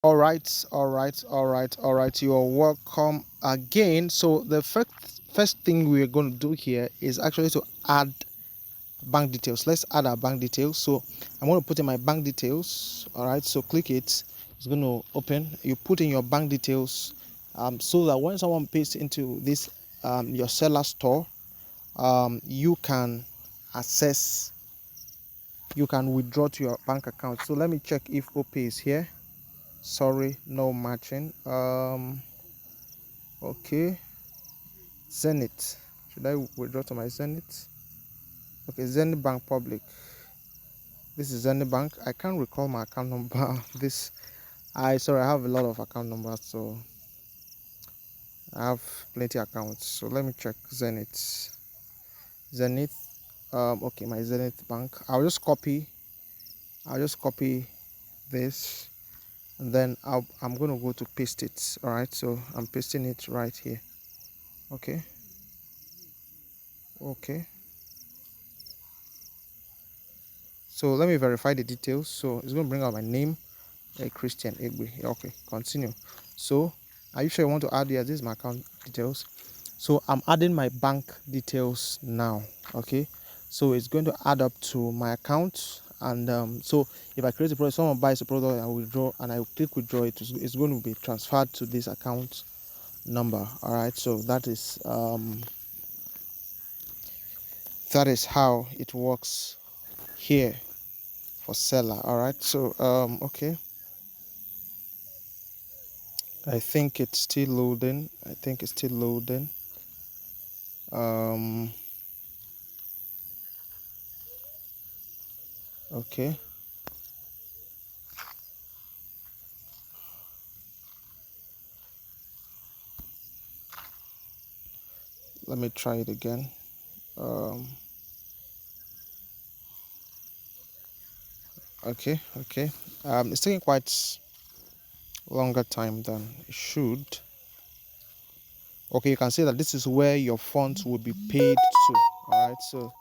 All right. You are welcome again. So the first thing we're going to do here is actually to add bank details. Let's add our bank details. So I'm going to put in my bank details. All right. So click it. It's going to open. You put in your bank details, so that when someone pays into this your seller store, you can access. You can withdraw to your bank account. So let me check if OPay is here. Sorry, no matching. Okay, Zenith. Should I withdraw to my Zenith? Okay, Zenith Bank Public. This is Zenith Bank. I can't recall my account number. I have a lot of account numbers, so I have plenty of accounts. So let me check Zenith. Zenith. Okay, my Zenith Bank. I'll just copy this, and then I'm going to go to paste it. All right, so I'm pasting it right here. Okay. So let me verify the details. So it's going to bring out my name, Christian Egbe. Okay, continue. So are you sure you want to add here? This is my account details. So I'm adding my bank details now. Okay, so it's going to add up to my account. And so if I create a product, someone buys a product and withdraw, and I click withdraw, it's going to be transferred to this account number. All right, so that is how it works here for seller. All right, so okay, I think it's still loading. Okay, let me try it again. Okay, it's taking quite longer time than it should. Okay, you can see that this is where your funds will be paid to. All right, so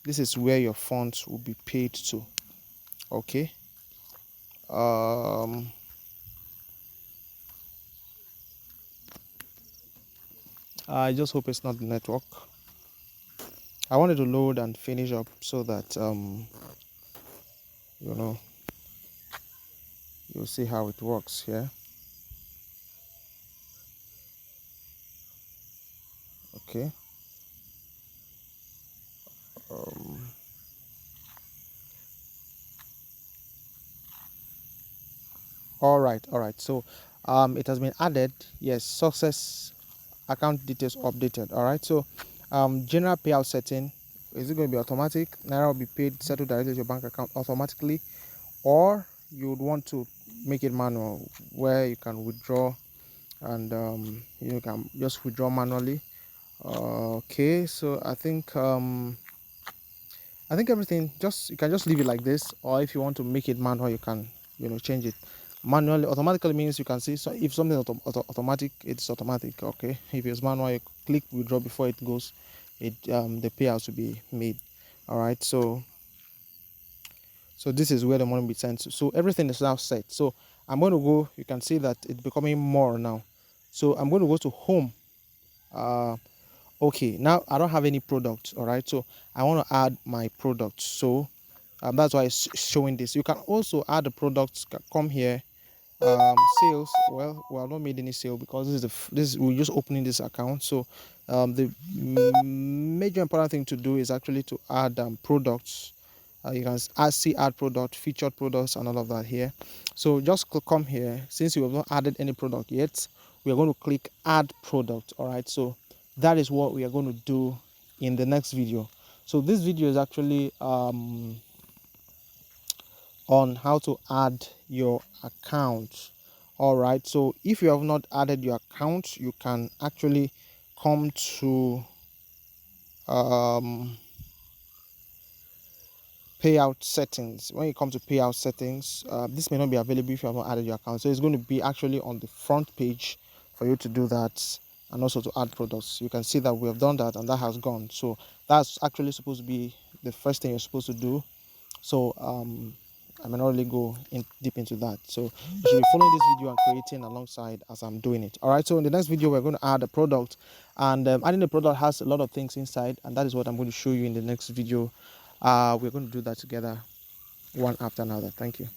this is where your funds will be paid to. Okay, I just hope it's not the network. I wanted to load and finish up so that you know, you'll see how it works here. Okay, all right, so it has been added. Yes, success, account details updated. All right, so general payout setting, is it going to be automatic? Naira will be paid, settled directly to your bank account automatically, or you would want to make it manual, where you can withdraw and you can just withdraw manually. Okay, so I think everything, you can just leave it like this, or if you want to make it manual, you can change it. Manually, automatically means you can see, so if something automatic, it's automatic. Okay, if it's manual, you click withdraw before it goes, the payouts will be made. All right, so this is where the money will be sent to. So everything is now set. So I'm going to go, you can see that it's becoming more now. So I'm going to go to home. Okay, now I don't have any products. All right, so I want to add my products. So that's why it's showing this. You can also add the products. Come here, sales. Well, we have not made any sale because we're just opening this account. So the major important thing to do is actually to add products. You can see add product, featured products, and all of that here. So just come here. Since you have not added any product yet, we are going to click add product. All right, so that is what we are going to do in the next video. So this video is actually on how to add your account. All right, so if you have not added your account, you can actually come to payout settings. When you come to payout settings, this may not be available if you have not added your account, so it's going to be actually on the front page for you to do that, and also to add products. You can see that we have done that and that has gone. So that's actually supposed to be the first thing you're supposed to do. So I may not really go in deep into that. So you should be following this video and creating alongside as I'm doing it. All right, so in the next video we're going to add a product, and adding a product has a lot of things inside, and that is what I'm going to show you in the next video. We're going to do that together one after another. Thank you.